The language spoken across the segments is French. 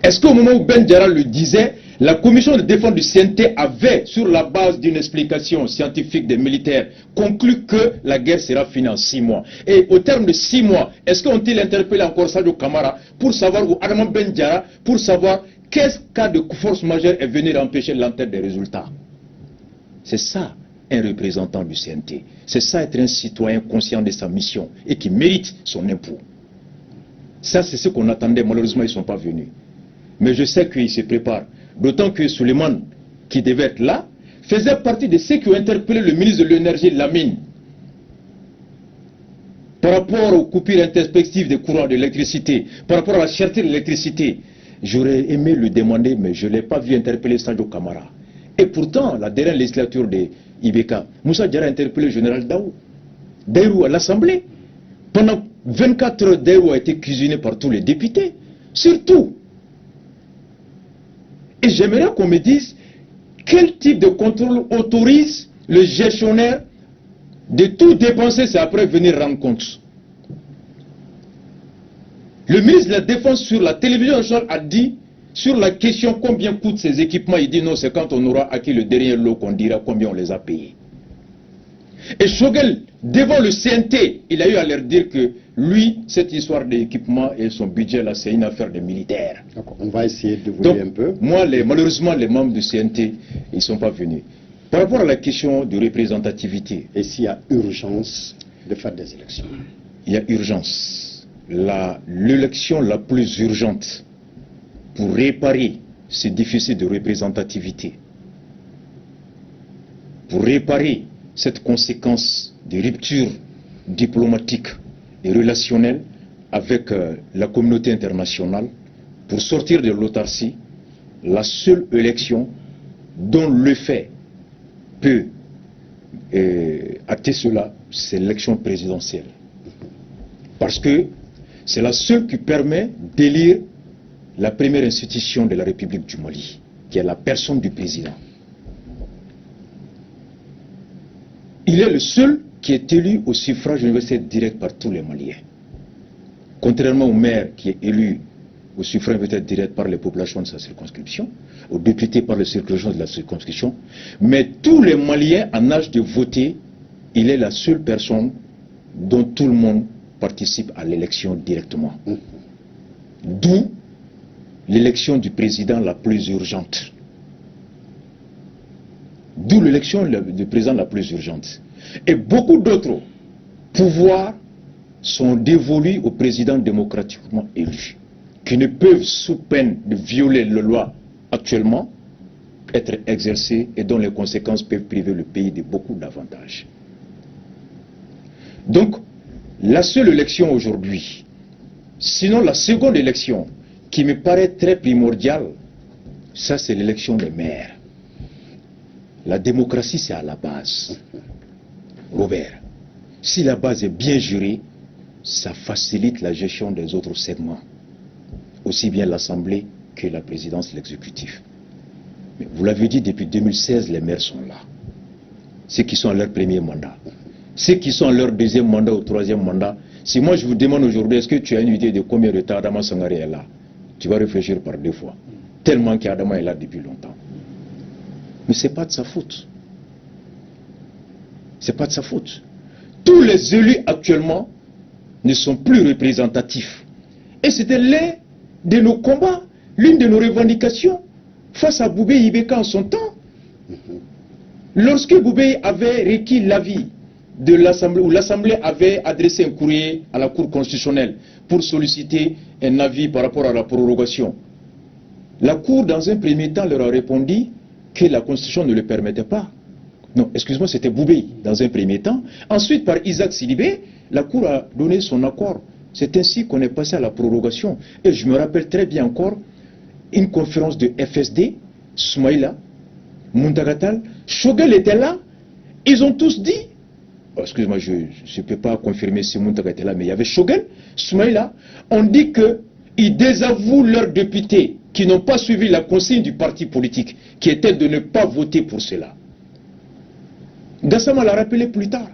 Est-ce qu'au moment où Ben Diarra le disait, la commission de défense du CNT avait, sur la base d'une explication scientifique des militaires, conclu que la guerre sera finie en 6 mois? Et au terme de 6 mois, est-ce qu'on-t-il interpellé encore Sadio Kamara pour savoir, ou Adama Ben Diarra, pour savoir quel cas de force majeure est venu empêcher l'entente des résultats? C'est ça, un représentant du CNT. C'est ça, être un citoyen conscient de sa mission et qui mérite son impôt. Ça, c'est ce qu'on attendait. Malheureusement, ils ne sont pas venus. Mais je sais qu'ils se préparent. D'autant que Suleiman, qui devait être là, faisait partie de ceux qui ont interpellé le ministre de l'énergie, Lamine, par rapport aux coupures interspectives des courants d'électricité, par rapport à la cherté de l'électricité. J'aurais aimé le demander, mais je ne l'ai pas vu interpeller Sadio Kamara. Et pourtant, la dernière législature de IBK, Moussa Diarra a interpellé le général Daïrou à l'Assemblée. Pendant 24 heures, Daïrou a été cuisiné par tous les députés. Surtout. Et j'aimerais qu'on me dise quel type de contrôle autorise le gestionnaire de tout dépenser, c'est après venir rendre compte. Le ministre de la Défense sur la télévision nationale a dit, sur la question combien coûtent ces équipements, il dit non, c'est quand on aura acquis le dernier lot qu'on dira combien on les a payés. Et Shogel, devant le CNT, il a eu à leur dire que lui, cette histoire d'équipement et son budget là, c'est une affaire de militaires. On va essayer de vous un peu. Moi, malheureusement, les membres du CNT, ils ne sont pas venus. Par rapport à la question de représentativité. Et s'il y a urgence de faire des élections? Il y a urgence. L'élection la plus urgente pour réparer ce déficit de représentativité, pour réparer cette conséquence de rupture diplomatique et relationnelle avec la communauté internationale, pour sortir de l'autarcie, la seule élection dont le fait peut acter cela, c'est l'élection présidentielle. Parce que c'est la seule qui permet d'élire la première institution de la République du Mali, qui est la personne du président. Il est le seul qui est élu au suffrage universel direct par tous les Maliens. Contrairement au maire qui est élu au suffrage universel direct par les populations de sa circonscription, aux députés par les circonscriptions de la circonscription, mais tous les Maliens en âge de voter, il est la seule personne dont tout le monde participe à l'élection directement. D'où l'élection du président la plus urgente. D'où l'élection du président la plus urgente. Et beaucoup d'autres pouvoirs sont dévolus au président démocratiquement élu, qui ne peuvent, sous peine de violer la loi actuellement, être exercés et dont les conséquences peuvent priver le pays de beaucoup d'avantages. Donc, la seule élection aujourd'hui, sinon la seconde élection, qui me paraît très primordiale, ça c'est l'élection des maires. La démocratie, c'est à la base. Robert, si la base est bien jurée, ça facilite la gestion des autres segments, aussi bien l'Assemblée que la présidence de l'exécutif. Mais vous l'avez dit, depuis 2016, les maires sont là. Ceux qui sont à leur premier mandat. Ceux qui sont à leur deuxième mandat ou troisième mandat. Si moi je vous demande aujourd'hui, est-ce que tu as une idée de combien de temps Adama Sangaré est là? Tu vas réfléchir par 2 fois. Tellement qu'Adama est là depuis longtemps. Mais ce n'est pas de sa faute. Ce n'est pas de sa faute. Tous les élus actuellement ne sont plus représentatifs. Et c'était l'un de nos combats, l'une de nos revendications face à Boubé Ibeka en son temps. Lorsque Boubé avait requis l'avis de l'Assemblée, ou l'Assemblée avait adressé un courrier à la Cour constitutionnelle pour solliciter un avis par rapport à la prorogation, la Cour, dans un premier temps, leur a répondu que la Constitution ne le permettait pas. Non, excuse-moi, c'était Boubé, dans un premier temps. Ensuite, par Isaac Sidibé, la Cour a donné son accord. C'est ainsi qu'on est passé à la prorogation. Et je me rappelle très bien encore une conférence de FSD, Soumaïla, Muntagatal, Shogel était là. Ils ont tous dit, oh, excuse-moi, je ne peux pas confirmer si Muntagatal était là, mais il y avait Shogel, Soumaïla, on dit qu'ils désavouent leurs députés qui n'ont pas suivi la consigne du parti politique, qui était de ne pas voter pour cela. Gassama l'a rappelé plus tard.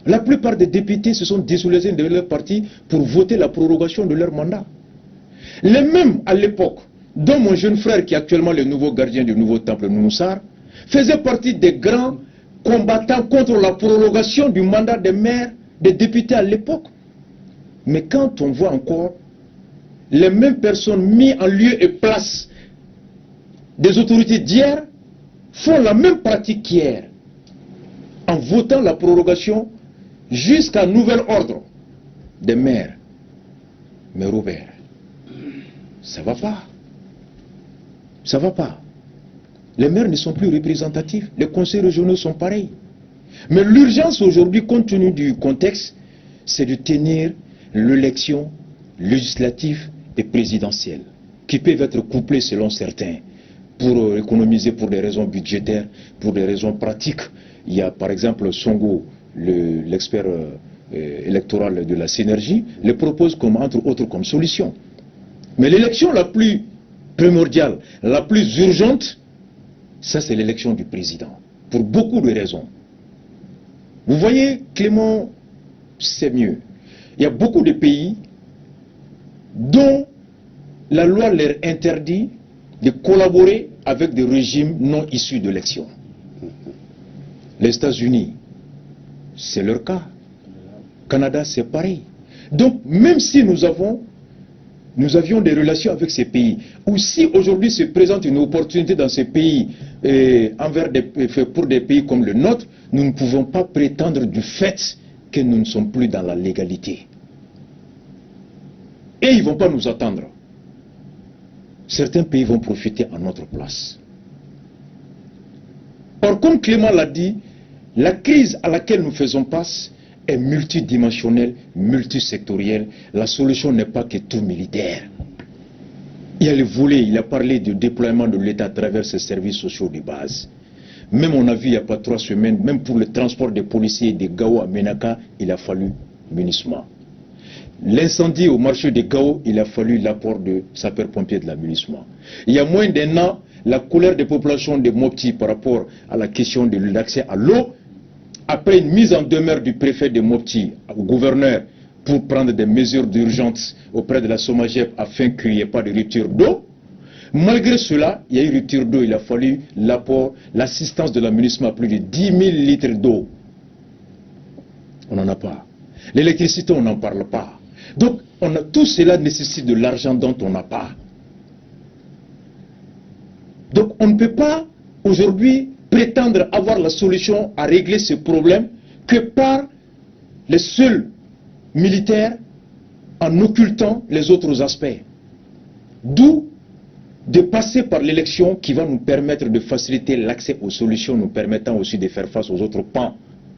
La plupart des députés se sont désolidarisés de leur parti pour voter la prorogation de leur mandat. Les mêmes à l'époque, dont mon jeune frère qui est actuellement le nouveau gardien du nouveau temple Noussar, faisait partie des grands combattants contre la prolongation du mandat des maires, des députés à l'époque. Mais quand on voit encore les mêmes personnes mises en lieu et place des autorités d'hier font la même pratique qu'hier, en votant la prorogation jusqu'à nouvel ordre des maires. Mais Robert, ça ne va pas. Ça ne va pas. Les maires ne sont plus représentatifs, les conseils régionaux sont pareils. Mais l'urgence aujourd'hui, compte tenu du contexte, c'est de tenir l'élection législative et présidentielle, qui peuvent être couplées selon certains, pour économiser pour des raisons budgétaires, pour des raisons pratiques. Il y a par exemple Songo, l'expert électoral de la Synergie, le propose comme, entre autres comme solution. Mais l'élection la plus primordiale, la plus urgente, ça c'est l'élection du président, pour beaucoup de raisons. Vous voyez, Clément, c'est mieux. Il y a beaucoup de pays dont la loi leur interdit de collaborer avec des régimes non issus d'élections. Les États-Unis, c'est leur cas. Canada, c'est pareil. Donc, même si nous avions des relations avec ces pays, ou si aujourd'hui se présente une opportunité dans ces pays pour des pays comme le nôtre, nous ne pouvons pas prétendre du fait que nous ne sommes plus dans la légalité. Et ils ne vont pas nous attendre. Certains pays vont profiter à notre place. Or, comme Clément l'a dit, la crise à laquelle nous faisons face est multidimensionnelle, multisectorielle. La solution n'est pas que tout militaire. Il y a le volet, il a parlé du déploiement de l'État à travers ses services sociaux de base. Même on a vu il n'y a pas 3 semaines, même pour le transport des policiers de Gao à Menaka, il a fallu munissement. L'incendie au marché de Gao, il a fallu l'apport de sapeurs-pompiers de la munissement. Il y a moins d'un an, la colère des populations de Mopti par rapport à la question de l'accès à l'eau, après une mise en demeure du préfet de Mopti au gouverneur pour prendre des mesures d'urgence auprès de la SOMAGEP afin qu'il n'y ait pas de rupture d'eau, malgré cela, il y a eu rupture d'eau, il a fallu l'apport, l'assistance de la munissement à plus de 10 000 litres d'eau. On n'en a pas. L'électricité, on n'en parle pas. Donc, tout cela nécessite de l'argent dont on n'a pas. Donc, on ne peut pas aujourd'hui prétendre avoir la solution à régler ce problème que par les seuls militaires en occultant les autres aspects. D'où de passer par l'élection qui va nous permettre de faciliter l'accès aux solutions, nous permettant aussi de faire face aux autres pans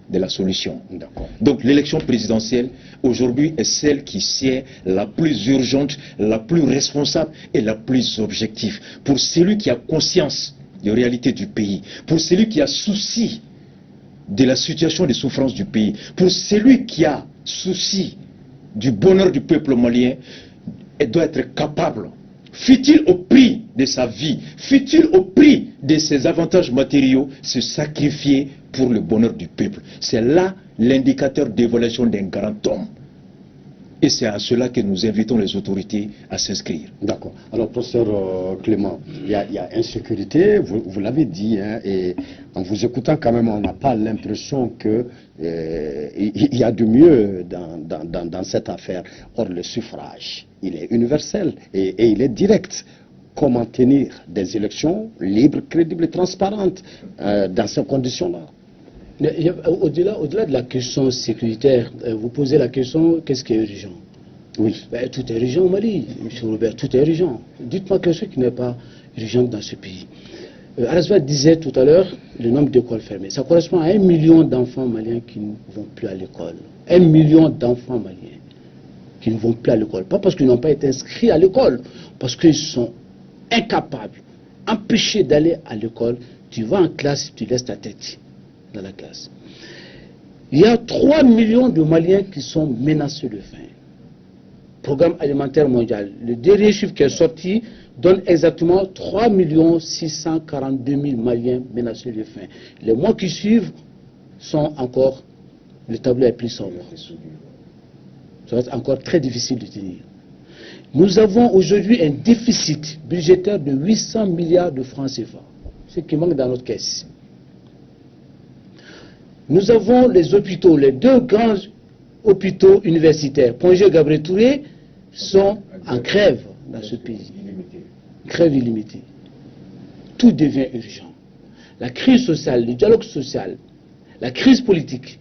de la solution. Donc l'élection présidentielle aujourd'hui est celle qui est la plus urgente, la plus responsable et la plus objective. Pour celui qui a conscience de la réalité du pays, pour celui qui a souci de la situation de souffrance du pays, pour celui qui a souci du bonheur du peuple malien, il doit être capable, fût-il au prix de sa vie, fût-il au prix de ses avantages matériaux, se sacrifier pour le bonheur du peuple. C'est là l'indicateur d'évaluation d'un grand homme. Et c'est à cela que nous invitons les autorités à s'inscrire. D'accord. Alors, professeur Clément, il y a insécurité, vous l'avez dit, hein, et en vous écoutant quand même, on n'a pas l'impression qu'il y a de mieux dans cette affaire. Or, le suffrage, il est universel et il est direct. Comment tenir des élections libres, crédibles et transparentes dans ces conditions-là? Au-delà de la question sécuritaire, vous posez la question, qu'est-ce qui est urgent? Oui. Ben, tout est urgent au Mali, M. Robert, tout est urgent. Dites-moi quelque chose qui n'est pas urgent dans ce pays. Arasva disait tout à l'heure le nombre d'écoles fermées. Ça correspond à 1 million d'enfants maliens qui ne vont plus à l'école. 1 million d'enfants maliens qui ne vont plus à l'école. Pas parce qu'ils n'ont pas été inscrits à l'école, parce qu'ils sont incapables, empêchés d'aller à l'école. Tu vas en classe, tu laisses ta tête dans la classe. Il y a 3 millions de Maliens qui sont menacés de faim. Programme alimentaire mondial, le dernier chiffre qui est sorti donne exactement 3 642 000 Maliens menacés de faim. Les mois qui suivent sont encore, le tableau est plus sombre. Ça va être encore très difficile de tenir. Nous avons aujourd'hui un déficit budgétaire de 800 milliards de francs CFA, ce qui manque dans notre caisse. Nous avons les hôpitaux, les deux grands hôpitaux universitaires, Pongé et Gabriel Touré, sont en grève dans ce pays. Grève illimitée. Tout devient urgent. La crise sociale, le dialogue social, la crise politique,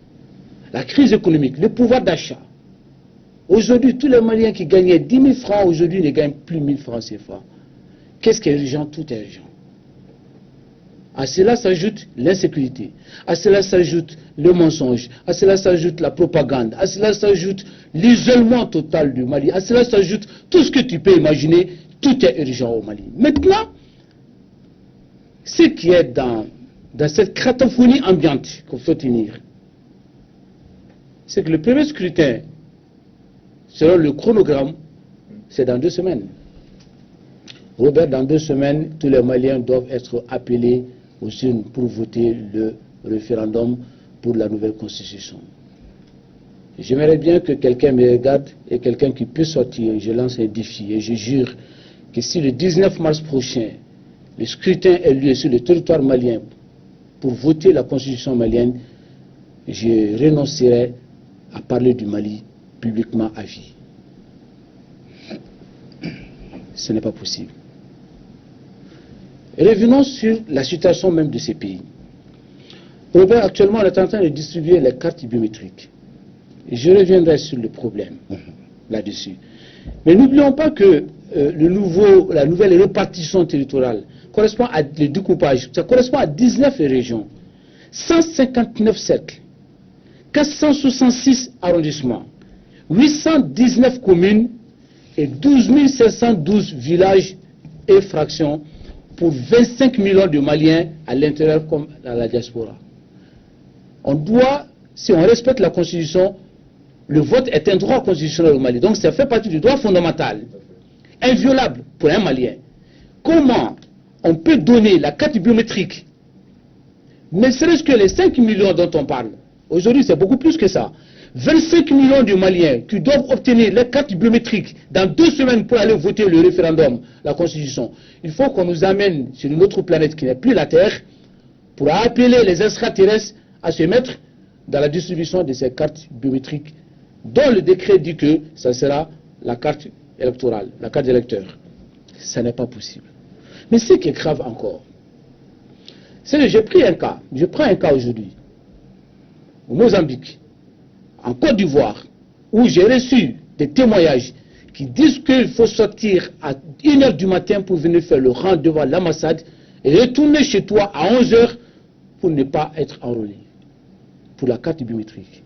la crise économique, le pouvoir d'achat. Aujourd'hui, tous les Maliens qui gagnaient 10 000 francs, aujourd'hui ne gagnent plus 1000 francs CFA. Qu'est-ce qui est urgent? Tout est urgent. À cela s'ajoute l'insécurité, à cela s'ajoute le mensonge, à cela s'ajoute la propagande, à cela s'ajoute l'isolement total du Mali, à cela s'ajoute tout ce que tu peux imaginer, tout est urgent au Mali. Maintenant, ce qui est dans cette cratophonie ambiante qu'il faut tenir, c'est que le premier scrutin, selon le chronogramme, c'est dans 2 semaines. Robert, dans 2 semaines, tous les Maliens doivent être appelés aux urnes pour voter le référendum pour la nouvelle constitution. J'aimerais bien que quelqu'un me regarde et quelqu'un qui peut sortir, je lance un défi et je jure que si le 19 mars prochain, le scrutin est lieu sur le territoire malien pour voter la constitution malienne, je renoncerai à parler du Mali publiquement à vie. Ce n'est pas possible. Revenons sur la situation même de ces pays. Robert, actuellement, on est en train de distribuer les cartes biométriques. Je reviendrai sur le problème là-dessus. Mais n'oublions pas que la nouvelle répartition territoriale correspond à le découpage. Ça correspond à 19 régions, 159 cercles, 466 arrondissements, 819 communes et 12 712 villages et fractions pour 25 millions de Maliens à l'intérieur comme dans la diaspora. On doit, si on respecte la Constitution, le vote est un droit constitutionnel au Mali. Donc ça fait partie du droit fondamental, inviolable pour un Malien. Comment on peut donner la carte biométrique, ne serait-ce que les 5 millions dont on parle, aujourd'hui c'est beaucoup plus que ça, 25 millions de Maliens qui doivent obtenir les cartes biométriques dans 2 semaines pour aller voter le référendum, la Constitution. Il faut qu'on nous amène sur une autre planète qui n'est plus la Terre pour appeler les extraterrestres à se mettre dans la distribution de ces cartes biométriques dont le décret dit que ça sera la carte électorale, la carte d'électeur. Ça n'est pas possible. Mais ce qui est grave encore, c'est que je prends un cas aujourd'hui, au Mozambique, en Côte d'Ivoire, où j'ai reçu des témoignages qui disent qu'il faut sortir à 1h du matin pour venir faire le rang devant l'ambassade et retourner chez toi à 11h pour ne pas être enrôlé pour la carte biométrique.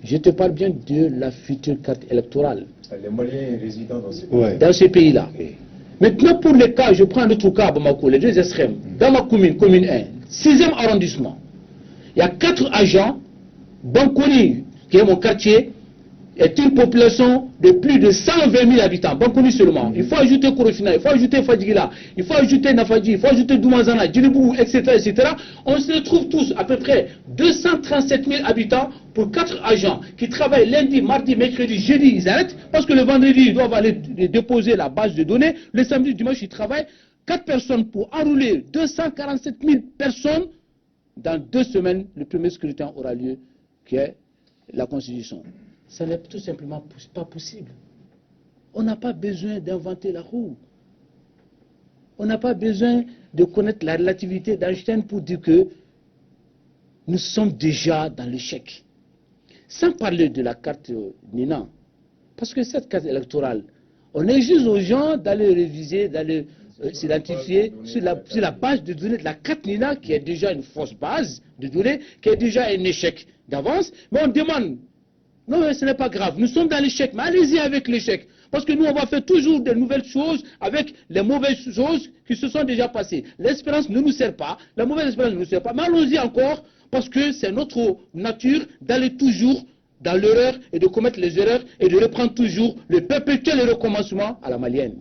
Je te parle bien de la future carte électorale. Les Maliens résidant dans ces pays. Dans ces pays-là. Okay. Maintenant, pour les cas, je prends un autre cas à Bamako, les 2 extrêmes. Dans ma commune 1, 6e arrondissement, il y a 4 agents. Bankoni, qui est mon quartier, est une population de plus de 120 000 habitants. Bankoni seulement. Il faut ajouter Korofina, il faut ajouter Fadjigila, il faut ajouter Nafadji, il faut ajouter Doumazana, Djilibou, etc., etc. On se retrouve tous à peu près 237 000 habitants pour 4 agents qui travaillent lundi, mardi, mercredi, jeudi, ils arrêtent parce que le vendredi, ils doivent aller déposer la base de données. Le samedi, dimanche, ils travaillent. 4 personnes pour enrouler 247 000 personnes. Dans 2 semaines, le premier scrutin aura lieu, qui est la Constitution. Ça n'est tout simplement pas possible. On n'a pas besoin d'inventer la roue. On n'a pas besoin de connaître la relativité d'Einstein pour dire que nous sommes déjà dans l'échec. Sans parler de la carte Nina. Parce que cette carte électorale, on exige aux gens d'aller réviser, d'aller s'identifier sur la base de données de la carte Nina, qui est déjà une fausse base de données, qui est déjà un échec d'avance. Mais on demande, non, ce n'est pas grave, nous sommes dans l'échec, mais allez-y avec l'échec. Parce que nous, on va faire toujours de nouvelles choses avec les mauvaises choses qui se sont déjà passées. L'espérance ne nous sert pas, la mauvaise espérance ne nous sert pas, mais allons-y encore, parce que c'est notre nature d'aller toujours dans l'erreur et de commettre les erreurs et de reprendre toujours le perpétuel recommencement à la malienne.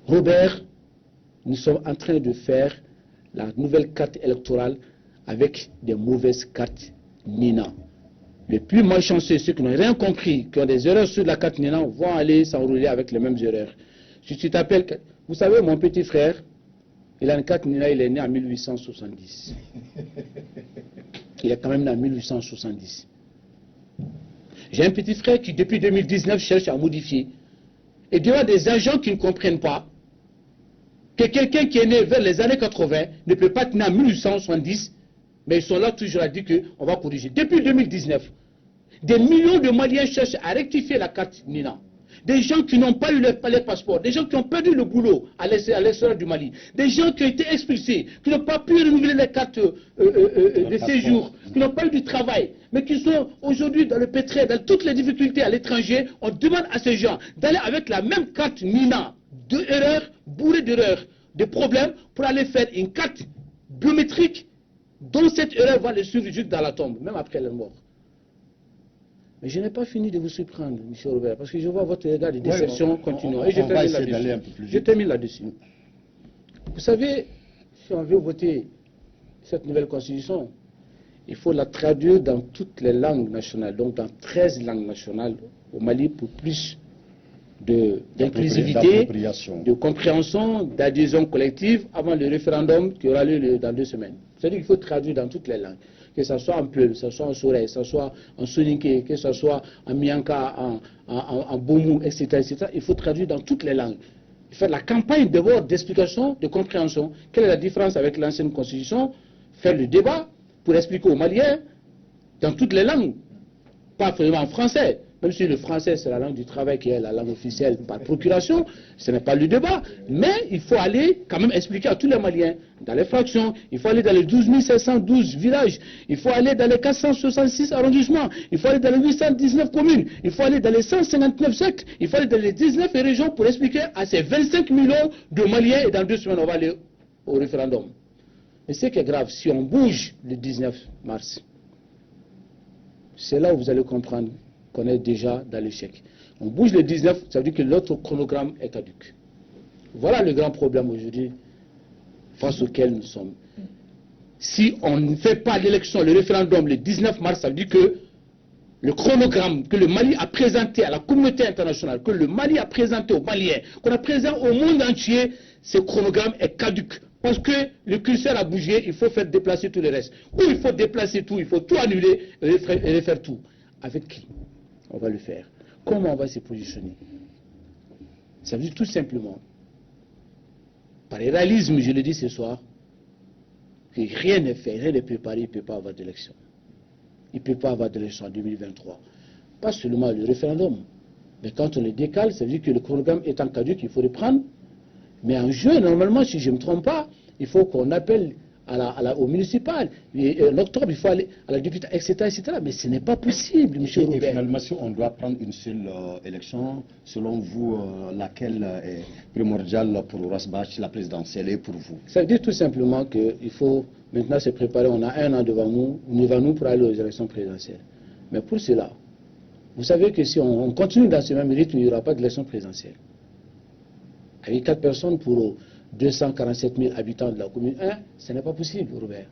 Robert, nous sommes en train de faire la nouvelle carte électorale avec des mauvaises cartes Nina. Les plus malchanceux, ceux qui n'ont rien compris, qui ont des erreurs sur la carte Nina, vont aller s'enrouler avec les mêmes erreurs. Si tu t'appelles... Vous savez, mon petit frère, il a une carte Nina, il est né en 1870. Il est quand même né en 1870. J'ai un petit frère qui, depuis 2019, cherche à modifier. Et devant des agents qui ne comprennent pas que quelqu'un qui est né vers les années 80 ne peut pas tenir en 1870, mais ils sont là toujours à dire qu'on va corriger. Depuis 2019, des millions de Maliens cherchent à rectifier la carte Nina. Des gens qui n'ont pas eu les passeports, des gens qui ont perdu le boulot à l'extérieur du Mali, des gens qui ont été expulsés, qui n'ont pas pu renouveler les cartes de séjour, qui n'ont pas eu du travail, mais qui sont aujourd'hui dans le pétrin, dans toutes les difficultés à l'étranger. On demande à ces gens d'aller avec la même carte Nina, d'erreurs, bourrée d'erreurs, de problèmes, pour aller faire une carte biométrique dont cette erreur va les suivre jusque dans la tombe, même après leur mort. Mais je n'ai pas fini de vous surprendre, M. Robert, parce que je vois votre regard de déception continuant. Et je termine là-dessus. Vous savez, si on veut voter cette nouvelle constitution, il faut la traduire dans toutes les langues nationales, donc dans 13 langues nationales au Mali pour plus d'inclusivité, de compréhension, d'adhésion collective avant le référendum qui aura lieu dans 2 semaines. C'est-à-dire qu'il faut traduire dans toutes les langues. Que ce soit en Peul, que ce soit en Sorey, que ce soit en Soninké, que ce soit en Mianka, en Boumou, etc., etc. Il faut traduire dans toutes les langues. Faire la campagne d'abord d'explication, de compréhension. Quelle est la différence avec l'ancienne constitution? Faire le débat pour expliquer aux Maliens dans toutes les langues. Pas seulement en français. Même si le français c'est la langue du travail qui est la langue officielle par procuration, ce n'est pas le débat. Mais il faut aller quand même expliquer à tous les Maliens, dans les fractions, il faut aller dans les 12 712 villages, il faut aller dans les 466 arrondissements, il faut aller dans les 819 communes, il faut aller dans les 159 sectes, il faut aller dans les 19 régions pour expliquer à ces 25 millions de Maliens, et dans 2 semaines on va aller au référendum. Mais ce qui est grave, si on bouge le 19 mars, c'est là où vous allez comprendre qu'on est déjà dans l'échec. On bouge le 19, ça veut dire que l'autre chronogramme est caduc. Voilà le grand problème aujourd'hui face auquel nous sommes. Si on ne fait pas l'élection, le référendum le 19 mars, ça veut dire que le chronogramme que le Mali a présenté à la communauté internationale, que le Mali a présenté aux Maliens, qu'on a présenté au monde entier, ce chronogramme est caduc. Parce que le curseur a bougé, il faut faire déplacer tout le reste. Ou il faut déplacer tout, il faut tout annuler et refaire tout. Avec qui on va le faire? Comment on va se positionner? Ça veut dire tout simplement, par réalisme, je le dis ce soir, que rien n'est fait, rien n'est préparé, il ne peut pas avoir d'élection. Il ne peut pas avoir d'élection en 2023. Pas seulement le référendum, mais quand on le décale, ça veut dire que le chronogramme est en caduc, il faut le prendre. Mais en juin, normalement, si je ne me trompe pas, il faut qu'on appelle au municipal. Et en octobre, il faut aller à la députée, etc., etc. Mais ce n'est pas possible, M. Robert. Et finalement, si on doit prendre une seule élection, selon vous, laquelle est primordiale pour Rasbach, la présidentielle, et pour vous? Ça veut dire tout simplement qu'il faut maintenant se préparer. On a 1 an devant nous pour aller aux élections présidentielles. Mais pour cela, vous savez que si on continue dans ce même rythme, il n'y aura pas d'élection présidentielle. Avec 4 personnes pour 247 000 habitants de la commune 1, ce n'est pas possible, Robert.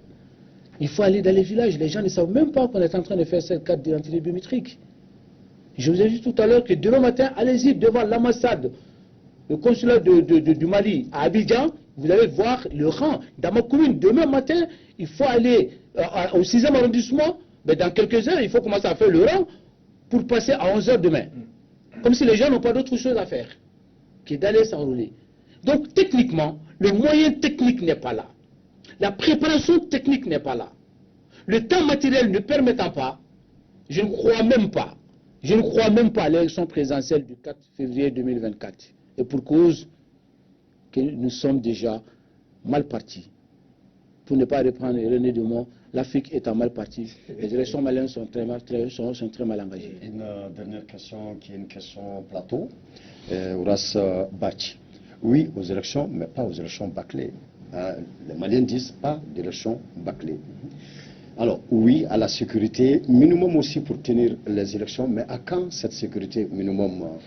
Il faut aller dans les villages. Les gens ne savent même pas qu'on est en train de faire cette carte d'identité biométrique. Je vous ai dit tout à l'heure que demain matin, allez-y devant l'ambassade, le consulat du Mali à Abidjan, vous allez voir le rang. Dans ma commune, demain matin, il faut aller au 6e arrondissement, mais dans quelques heures, il faut commencer à faire le rang pour passer à 11 h demain. Comme si les gens n'ont pas d'autre chose à faire que d'aller s'enrouler. Donc techniquement, le moyen technique n'est pas là. La préparation technique n'est pas là. Le temps matériel ne permettant pas, je ne crois même pas à l'élection présidentielle du 4 février 2024. Et pour cause que nous sommes déjà mal partis. Pour ne pas reprendre René Dumont, l'Afrique étant mal partie. Les élections maliennes sont très mal engagées. Une dernière question qui est une question plateau. Ouras Bach. Oui aux élections, mais pas aux élections bâclées. Les Maliens disent pas d'élections bâclées. Alors, oui à la sécurité, minimum aussi pour tenir les élections, mais à quand cette sécurité minimum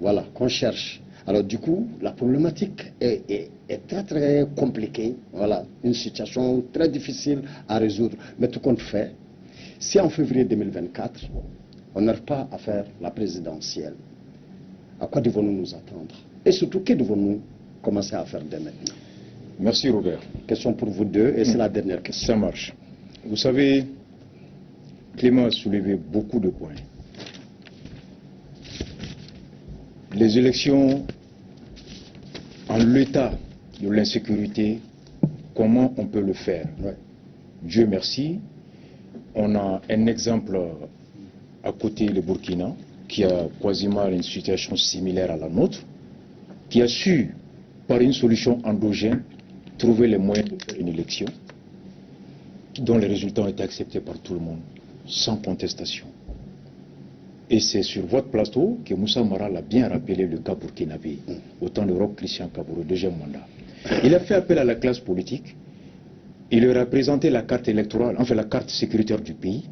voilà, qu'on cherche? Alors du coup, la problématique est très très compliquée. Voilà, une situation très difficile à résoudre. Mais tout compte fait, Si en février 2024, on n'arrive pas à faire la présidentielle, à quoi devons-nous nous attendre? Et surtout, que devons-nous commencer à faire dès maintenant? Merci Robert. Question pour vous deux, et c'est la dernière question. Ça marche. Vous savez, Clément a soulevé beaucoup de points. Les élections, en l'état de l'insécurité, comment on peut le faire? Ouais. Dieu merci, on a un exemple à côté, le Burkina, qui a quasiment une situation similaire à la nôtre, qui a su, par une solution endogène, trouver les moyens de faire une élection, dont les résultats ont été acceptés par tout le monde, sans contestation. Et c'est sur votre plateau que Moussa Mara l'a bien rappelé, le cas burkinabé, au temps de Roch Christian Kabore, deuxième mandat. Il a fait appel à la classe politique, il leur a présenté la carte électorale, enfin la carte sécuritaire du pays.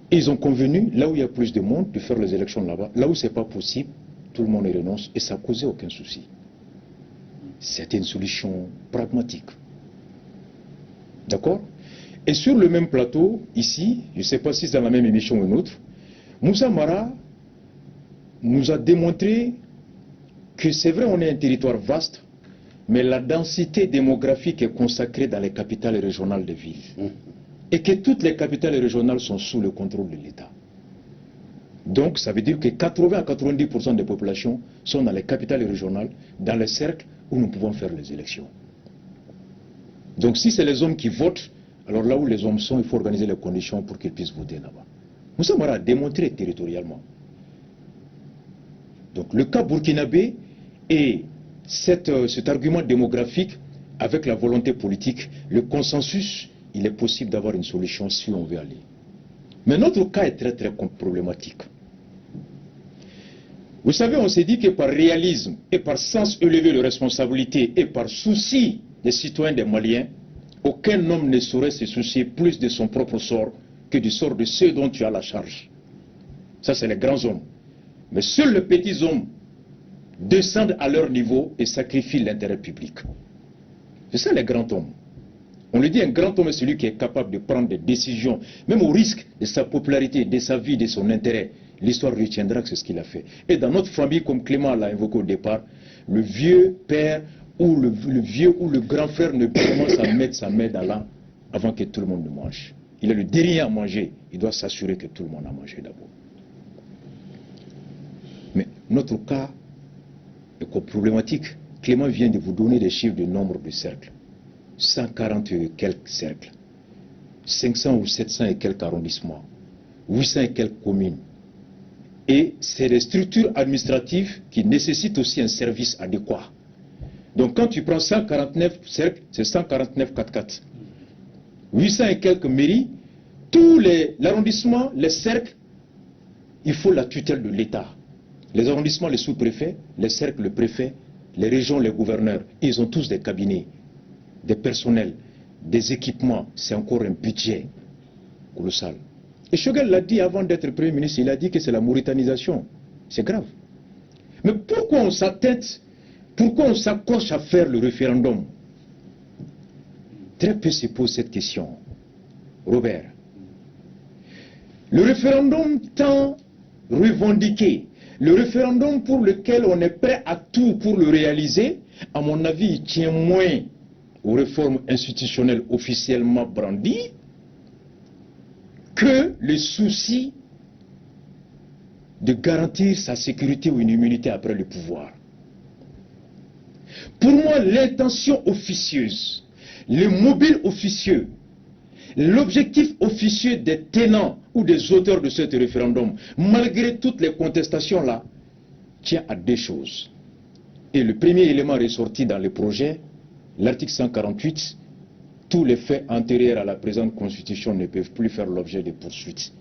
Et ils ont convenu, là où il y a plus de monde, de faire les élections là-bas. Là où ce n'est pas possible, tout le monde y renonce et ça n'a causé aucun souci. C'était une solution pragmatique. D'accord? Et sur le même plateau, ici, je ne sais pas si c'est dans la même émission ou une autre, Moussa Mara nous a démontré que c'est vrai, on est un territoire vaste, mais la densité démographique est consacrée dans les capitales régionales des villes. Et que toutes les capitales régionales sont sous le contrôle de l'État. Donc, ça veut dire que 80 à 90% des populations sont dans les capitales régionales, dans les cercles où nous pouvons faire les élections. Donc, si c'est les hommes qui votent, alors là où les hommes sont, il faut organiser les conditions pour qu'ils puissent voter là-bas. Moussa Mara a démontré territorialement. Donc, le cas burkinabé et cet argument démographique, avec la volonté politique, le consensus, il est possible d'avoir une solution si on veut aller. Mais notre cas est très très problématique. Vous savez, on s'est dit que par réalisme et par sens élevé de responsabilité et par souci des citoyens des Maliens, aucun homme ne saurait se soucier plus de son propre sort que du sort de ceux dont tu as la charge. Ça, c'est les grands hommes. Mais seuls les petits hommes descendent à leur niveau et sacrifient l'intérêt public. C'est ça les grands hommes. On lui dit un grand homme est celui qui est capable de prendre des décisions, même au risque de sa popularité, de sa vie, de son intérêt. L'histoire retiendra que c'est ce qu'il a fait. Et dans notre famille, comme Clément l'a invoqué au départ, le vieux père ou le vieux ou le grand frère ne commence à mettre sa main dans l'an avant que tout le monde ne mange. Il est le dernier à manger. Il doit s'assurer que tout le monde a mangé d'abord. Mais notre cas est problématique. Clément vient de vous donner des chiffres de nombre de cercles. 140 et quelques cercles, 500 ou 700 et quelques arrondissements, 800 et quelques communes. Et c'est des structures administratives qui nécessitent aussi un service adéquat. Donc quand tu prends 149 cercles, c'est 149 4x4. 800 et quelques mairies, tous l'arrondissement, les cercles, il faut la tutelle de l'État. Les arrondissements, les sous-préfets, les cercles, le préfet, les régions, les gouverneurs, ils ont tous des cabinets, des personnels, des équipements. C'est encore un budget colossal. Et Choguel l'a dit avant d'être Premier ministre, il a dit que c'est la mauritanisation. C'est grave. Mais pourquoi on s'attête, pourquoi on s'accroche à faire le référendum? Très peu se posent cette question. Robert, le référendum tant revendiqué, le référendum pour lequel on est prêt à tout pour le réaliser, à mon avis, il tient moins aux réformes institutionnelles officiellement brandies que le souci de garantir sa sécurité ou une immunité après le pouvoir. Pour moi, l'intention officieuse, le mobile officieux, l'objectif officieux des tenants ou des auteurs de ce référendum, malgré toutes les contestations là, tient à deux choses. Et le premier élément ressorti dans le projet, l'article 148, tous les faits antérieurs à la présente constitution ne peuvent plus faire l'objet de poursuites,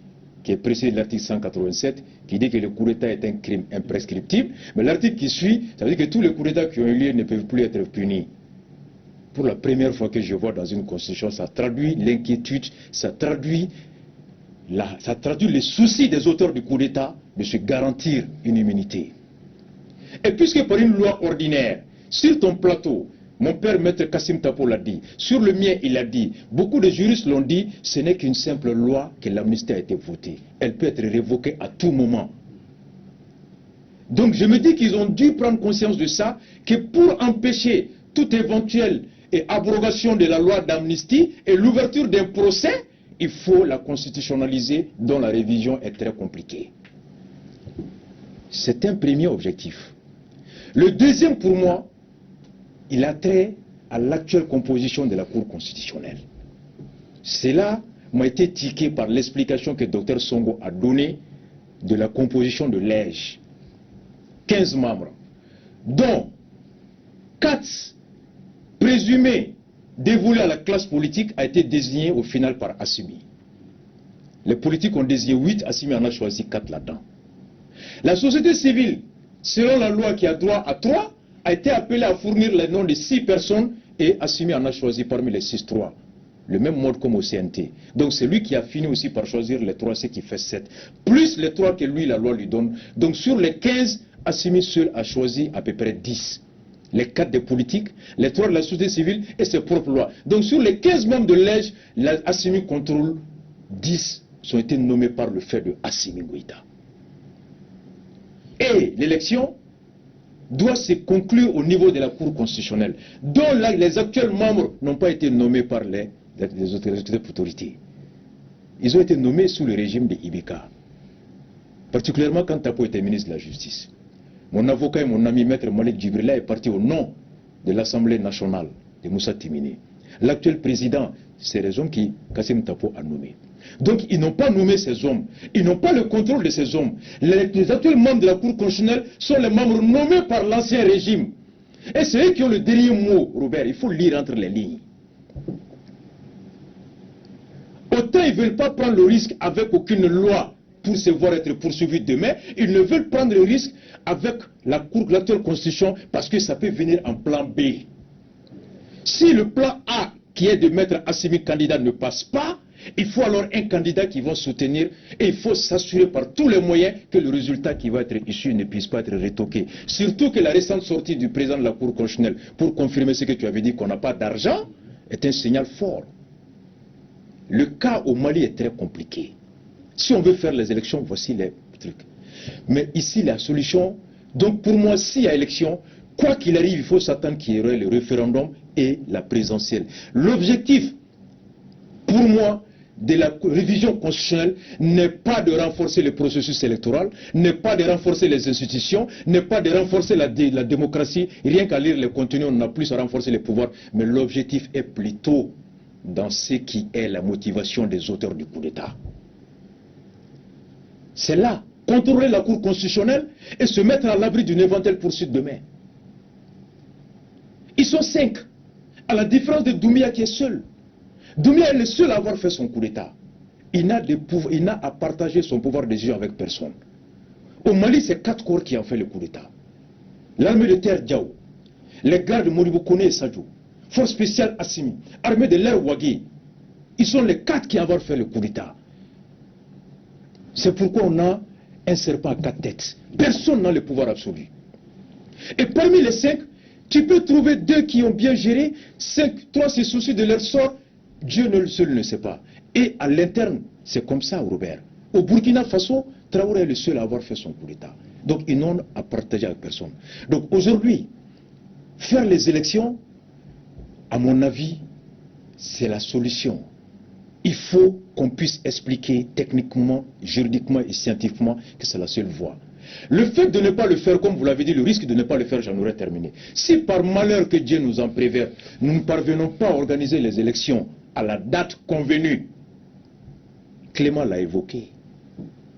qui est précisé de l'article 187, qui dit que le coup d'État est un crime imprescriptible, mais l'article qui suit, ça veut dire que tous les coups d'État qui ont eu lieu ne peuvent plus être punis. Pour la première fois que je vois dans une constitution, ça traduit l'inquiétude, ça traduit les soucis des auteurs du coup d'État de se garantir une immunité. Et puisque par une loi ordinaire, sur ton plateau, Mon père, maître Kassim Tapo, l'a dit. Sur le mien, il a dit. Beaucoup de juristes l'ont dit. Ce n'est qu'une simple loi que l'amnistie a été votée. Elle peut être révoquée à tout moment. Donc je me dis qu'ils ont dû prendre conscience de ça, que pour empêcher toute éventuelle abrogation de la loi d'amnistie et l'ouverture d'un procès, il faut la constitutionnaliser, dont la révision est très compliquée. C'est un premier objectif. Le deuxième, pour moi, il a trait à l'actuelle composition de la Cour constitutionnelle. Cela m'a été tiqué par l'explication que Dr Songo a donnée de la composition de l'EJ. 15 membres, dont 4 présumés dévolus à la classe politique a été désigné au final par Assimi. Les politiques ont désigné 8, Assimi en a choisi 4 là-dedans. La société civile, selon la loi qui a droit à 3, a été appelée à fournir les noms de 6 personnes et Assimi en a choisi parmi les 6 3. Le même mode comme au CNT. Donc c'est lui qui a fini aussi par choisir les 3, ce qui fait 7. Plus les 3 que lui, la loi lui donne. Donc sur les 15, Assimi seul a choisi à peu près 10. Les 4 des politiques, les 3 de la société civile et ses propres lois. Donc sur les 15 membres de l'EJ, Assimi contrôle 10 sont été nommés par le fait de Assimi Goïta. Et l'élection doit se conclure au niveau de la Cour constitutionnelle, dont les actuels membres n'ont pas été nommés par les autorités. Ils ont été nommés sous le régime de Ibeka. Particulièrement quand Tapo était ministre de la Justice. Mon avocat et mon ami maître Malik Djibrila est parti au nom de l'Assemblée nationale de Moussa Timini. L'actuel président, c'est les hommes qui Kassim Tapo a nommés. Donc ils n'ont pas nommé ces hommes. Ils n'ont pas le contrôle de ces hommes. Les actuels membres de la Cour constitutionnelle sont les membres nommés par l'ancien régime. Et c'est eux qui ont le dernier mot, Robert. Il faut lire entre les lignes. Autant ils ne veulent pas prendre le risque avec aucune loi pour se voir être poursuivis demain, ils ne veulent prendre le risque avec l'actuelle constitution parce que ça peut venir en plan B. Si le plan A, qui est de mettre Assimi candidat, ne passe pas, il faut alors un candidat qui va soutenir et il faut s'assurer par tous les moyens que le résultat qui va être issu ne puisse pas être retoqué. Surtout que la récente sortie du président de la Cour constitutionnelle pour confirmer ce que tu avais dit qu'on n'a pas d'argent est un signal fort. Le cas au Mali est très compliqué. Si on veut faire les élections, voici les trucs. Mais ici, la solution, donc pour moi, s'il y a élection, quoi qu'il arrive, il faut s'attendre qu'il y aurait le référendum et la présidentielle. L'objectif, pour moi, de la révision constitutionnelle n'est pas de renforcer le processus électoral, n'est pas de renforcer les institutions, n'est pas de renforcer la démocratie. Rien qu'à lire les contenus, on n'a plus à renforcer les pouvoirs. Mais l'objectif est plutôt dans ce qui est la motivation des auteurs du coup d'État. C'est là, contrôler la Cour constitutionnelle et se mettre à l'abri d'une éventuelle poursuite demain. Ils sont 5, à la différence de Doumbia qui est seul. Doumbia est le seul à avoir fait son coup d'État. Il n'a à partager son pouvoir de décision avec personne. Au Mali, c'est 4 corps qui ont fait le coup d'État. L'armée de terre Diao, les gardes Moribo Kone et Sadjo, force spéciale Assimi, armée de l'air Ouagui. Ils sont les 4 qui ont fait le coup d'État. C'est pourquoi on a un serpent à 4 têtes. Personne n'a le pouvoir absolu. Et parmi les 5, tu peux trouver 2 qui ont bien géré, 3 se soucient de leur sort. Dieu seul ne sait pas. Et à l'interne, c'est comme ça, Robert. Au Burkina Faso, Traoré est le seul à avoir fait son coup d'État. Donc ils n'ont à partager avec personne. Donc aujourd'hui, faire les élections, à mon avis, c'est la solution. Il faut qu'on puisse expliquer techniquement, juridiquement et scientifiquement que c'est la seule voie. Le fait de ne pas le faire, comme vous l'avez dit, le risque de ne pas le faire, j'en aurais terminé. Si par malheur que Dieu nous en préserve, nous ne parvenons pas à organiser les élections à la date convenue, Clément l'a évoqué.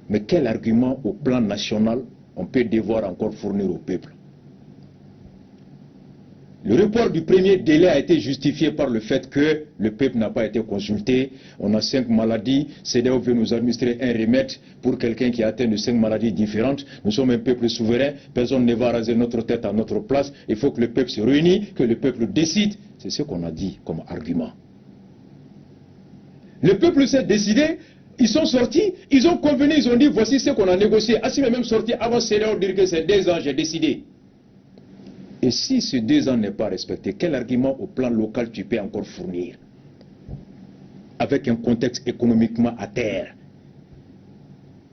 Mais quel argument au plan national on peut devoir encore fournir au peuple? Le report du premier délai a été justifié par le fait que le peuple n'a pas été consulté. On a 5 maladies. CEDEAO veut nous administrer un remède pour quelqu'un qui a atteint de 5 maladies différentes. Nous sommes un peuple souverain. Personne ne va raser notre tête à notre place. Il faut que le peuple se réunisse, que le peuple décide. C'est ce qu'on a dit comme argument. Le peuple s'est décidé. Ils sont sortis. Ils ont convenu. Ils ont dit voici ce qu'on a négocié. Assimi est même sorti avant CEDEAO dire que c'est 2 ans, j'ai décidé. Et si ce 2 ans n'est pas respecté, quel argument au plan local tu peux encore fournir? Avec un contexte économiquement à terre.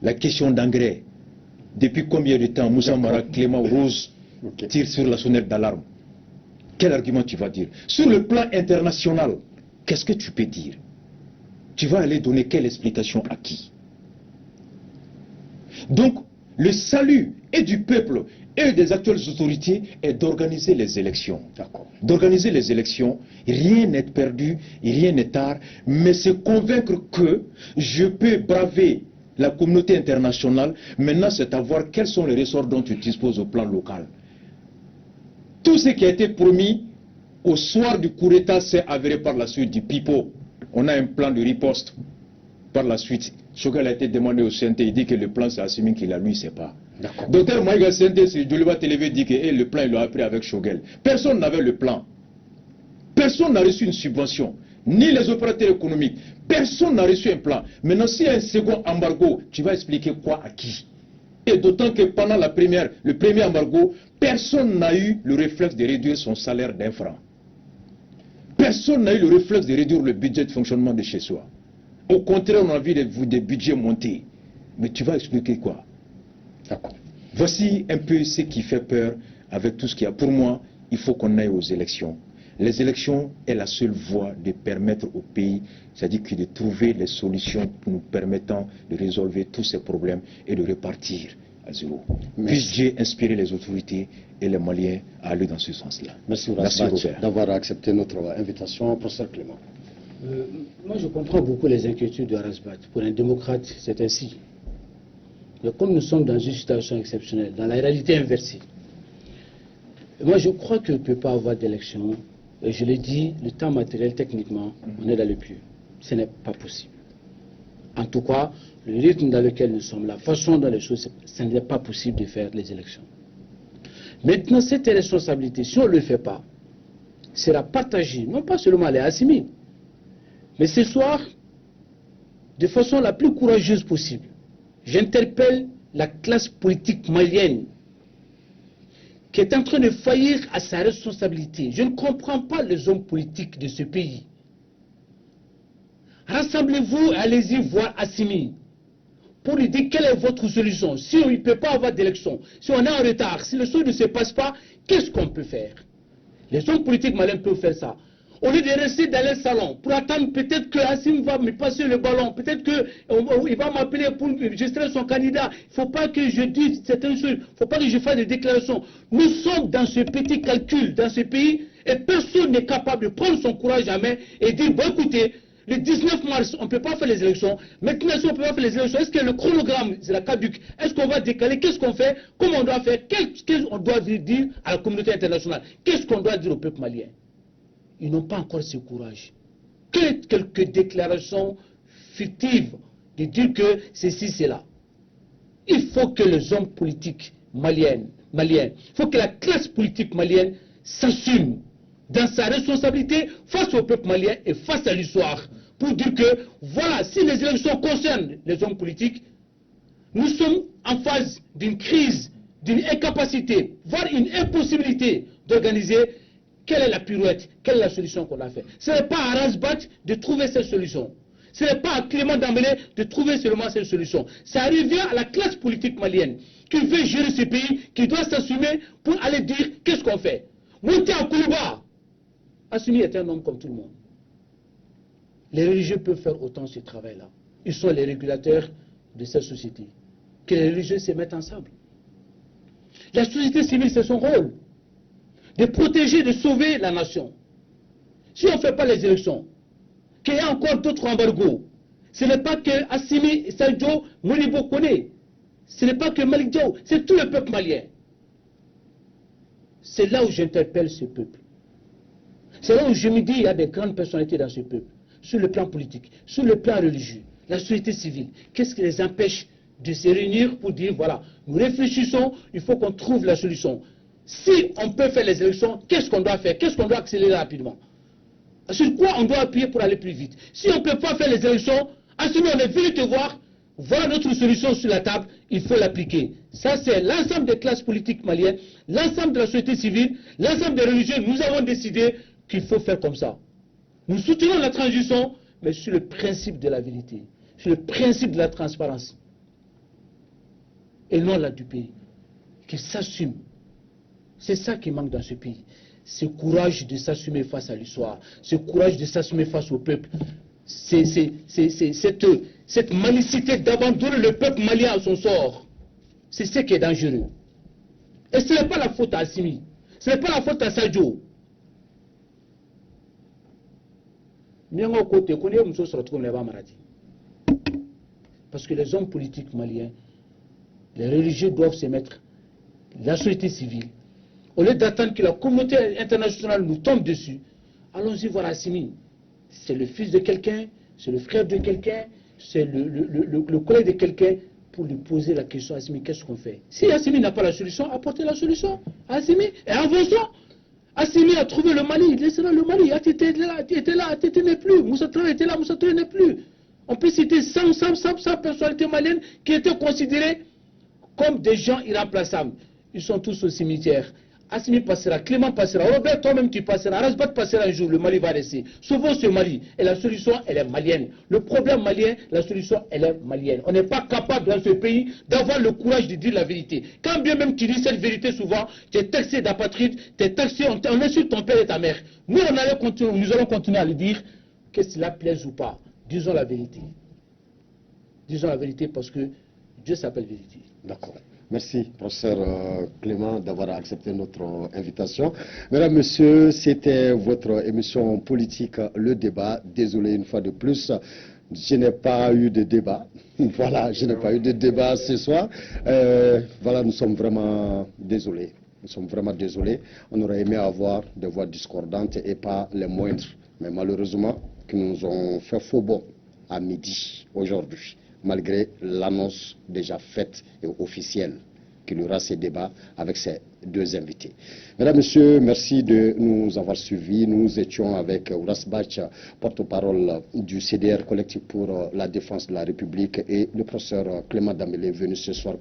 La question d'engrais. Depuis combien de temps Moussa Mara, Clément Rose tire sur la sonnette d'alarme? Quel argument tu vas dire? Sur le plan international, qu'est-ce que tu peux dire? Tu vas aller donner quelle explication à qui? Donc, le salut et du peuple et des actuelles autorités est d'organiser les élections. D'organiser les élections, rien n'est perdu, rien n'est tard, mais se convaincre que je peux braver la communauté internationale. Maintenant, c'est à voir quels sont les ressorts dont tu disposes au plan local. Tout ce qui a été promis au soir du coup d'État s'est avéré par la suite du pipeau. On a un plan de riposte. Par la suite, Choguel a été demandé au CNT, il dit que le plan c'est Assimi qui l'a, lui, il ne sait pas. Docteur Maïga CNT, c'est Djoliba Télévé dit que le plan il l'a appris avec Choguel. Personne n'avait le plan. Personne n'a reçu une subvention, ni les opérateurs économiques. Personne n'a reçu un plan. Maintenant, s'il y a un second embargo, tu vas expliquer quoi à qui? Et d'autant que pendant le premier embargo, personne n'a eu le réflexe de réduire son salaire d'1 franc. Personne n'a eu le réflexe de réduire le budget de fonctionnement de chez soi. Au contraire, on a vu des budgets monter. Mais tu vas expliquer quoi? D'accord. Voici un peu ce qui fait peur avec tout ce qu'il y a. Pour moi, il faut qu'on aille aux élections. Les élections est la seule voie de permettre au pays, c'est-à-dire que de trouver les solutions nous permettant de résolver tous ces problèmes et de repartir à zéro. Puisse Dieu inspirer les autorités et les Maliens à aller dans ce sens-là. Merci Robert d'avoir accepté notre invitation, professeur Clément. Moi, je comprends beaucoup les inquiétudes de Arasbat. Pour un démocrate, c'est ainsi. Mais comme nous sommes dans une situation exceptionnelle, dans la réalité inversée, moi, je crois qu'il ne peut pas avoir d'élection. Et je l'ai dit, le temps matériel, techniquement, on est dans le plus. Ce n'est pas possible. En tout cas, le rythme dans lequel nous sommes, la façon dont les choses, ce n'est pas possible de faire les élections. Maintenant, cette responsabilité, si on ne le fait pas, sera partagée, non pas seulement les Assimi, mais ce soir, de façon la plus courageuse possible, j'interpelle la classe politique malienne qui est en train de faillir à sa responsabilité. Je ne comprends pas les hommes politiques de ce pays. Rassemblez-vous et allez-y voir Assimi pour lui dire quelle est votre solution. Si on ne peut pas avoir d'élection, si on est en retard, si le chose ne se passe pas, qu'est-ce qu'on peut faire? Les hommes politiques maliens peuvent faire ça. Au lieu de rester dans les salons, pour attendre peut-être que Assimi va me passer le ballon, peut-être qu'il va m'appeler pour registrer son candidat. Il ne faut pas que je dise certaines choses, il ne faut pas que je fasse des déclarations. Nous sommes dans ce petit calcul, dans ce pays, et personne n'est capable de prendre son courage à main et dire, bon écoutez, le 19 mars, on ne peut pas faire les élections. Maintenant, si on ne peut pas faire les élections, est-ce que le chronogramme, c'est la caduque? Est-ce qu'on va décaler? Qu'est-ce qu'on fait? Comment on doit faire? Qu'est-ce qu'on doit dire à la communauté internationale? Qu'est-ce qu'on doit dire au peuple malien? Ils n'ont pas encore ce courage. Quelques déclarations fictives de dire que ceci, c'est là. Il faut que les hommes politiques maliens, il faut que la classe politique malienne s'assume dans sa responsabilité face au peuple malien et face à l'histoire pour dire que, voilà, si les élections concernent les hommes politiques, nous sommes en phase d'une crise, d'une incapacité, voire une impossibilité d'organiser. Quelle est la pirouette? Quelle est la solution qu'on a fait? Ce n'est pas à Rasbat de trouver cette solution. Ce n'est pas à Clément Dambélé de trouver seulement cette solution. Ça revient à la classe politique malienne qui veut gérer ce pays, qui doit s'assumer pour aller dire qu'est-ce qu'on fait. Monter à Koulouba. Assimi est un homme comme tout le monde. Les religieux peuvent faire autant ce travail-là. Ils sont les régulateurs de cette société. Que les religieux se mettent ensemble. La société civile, c'est son rôle. De protéger, de sauver la nation. Si on ne fait pas les élections, qu'il y a encore d'autres embargos, ce n'est pas que Assimi, Sadio, Moribo connaît, ce n'est pas que Malik Diaw, c'est tout le peuple malien. C'est là où j'interpelle ce peuple. C'est là où je me dis qu'il y a des grandes personnalités dans ce peuple, sur le plan politique, sur le plan religieux, la société civile. Qu'est-ce qui les empêche de se réunir pour dire, voilà, nous réfléchissons, il faut qu'on trouve la solution. Si on peut faire les élections, qu'est-ce qu'on doit faire? Qu'est-ce qu'on doit accélérer rapidement? Sur quoi on doit appuyer pour aller plus vite? Si on ne peut pas faire les élections, Assimi, on est venu te voir, voilà notre solution sur la table, il faut l'appliquer. Ça, c'est l'ensemble des classes politiques maliennes, l'ensemble de la société civile, l'ensemble des religieux. Nous avons décidé qu'il faut faire comme ça. Nous soutenons la transition, mais sur le principe de la vérité, sur le principe de la transparence. Et non la du pays. Qu'il s'assume. C'est ça qui manque dans ce pays. Ce courage de s'assumer face à l'histoire, ce courage de s'assumer face au peuple. C'est cette malicité d'abandonner le peuple malien à son sort. C'est ce qui est dangereux. Et ce n'est pas la faute à Assimi. Ce n'est pas la faute à Sadio. Parce que les hommes politiques maliens, les religieux doivent se mettre, la société civile, au lieu d'attendre que la communauté internationale nous tombe dessus, allons-y voir Assimi. C'est le fils de quelqu'un, c'est le frère de quelqu'un, c'est le collègue de quelqu'un, pour lui poser la question à Assimi, qu'est-ce qu'on fait? Si Assimi n'a pas la solution, apportez la solution à Assimi et avançons. Assimi a trouvé le Mali, il laissera le Mali. Atité n'est plus, Moussa Traoré était là, Moussa Traoré n'est plus. On peut citer 100 personnalités maliennes qui étaient considérées comme des gens irremplaçables. Ils sont tous au cimetière. Assimi passera, Clément passera, Robert, toi-même tu passeras, Rasbat passera un jour, le Mali va rester. Sauvons ce Mali. Et la solution, elle est malienne. Le problème malien, la solution, elle est malienne. On n'est pas capable dans ce pays d'avoir le courage de dire la vérité. Quand bien même tu dis cette vérité souvent, tu es taxé d'apatride, tu es taxé, on insulte ton père et ta mère. Nous, nous allons continuer à le dire, que cela plaise ou pas. Disons la vérité. Disons la vérité parce que Dieu s'appelle vérité. D'accord. Merci, professeur Clément, d'avoir accepté notre invitation. Mesdames, Messieurs, c'était votre émission politique, Le Débat. Désolé une fois de plus, je n'ai pas eu de débat. Voilà, je n'ai pas eu de débat ce soir. Voilà, nous sommes vraiment désolés. Nous sommes vraiment désolés. On aurait aimé avoir des voix discordantes et pas les moindres. Mais malheureusement, qu'ils nous ont fait faux bond à midi aujourd'hui, malgré l'annonce déjà faite et officielle qu'il y aura ces débats avec ces deux invités. Mesdames, Messieurs, merci de nous avoir suivis. Nous étions avec Ouras Bach, porte-parole du CDR Collectif pour la défense de la République, et le professeur Clément Dambélé, venu ce soir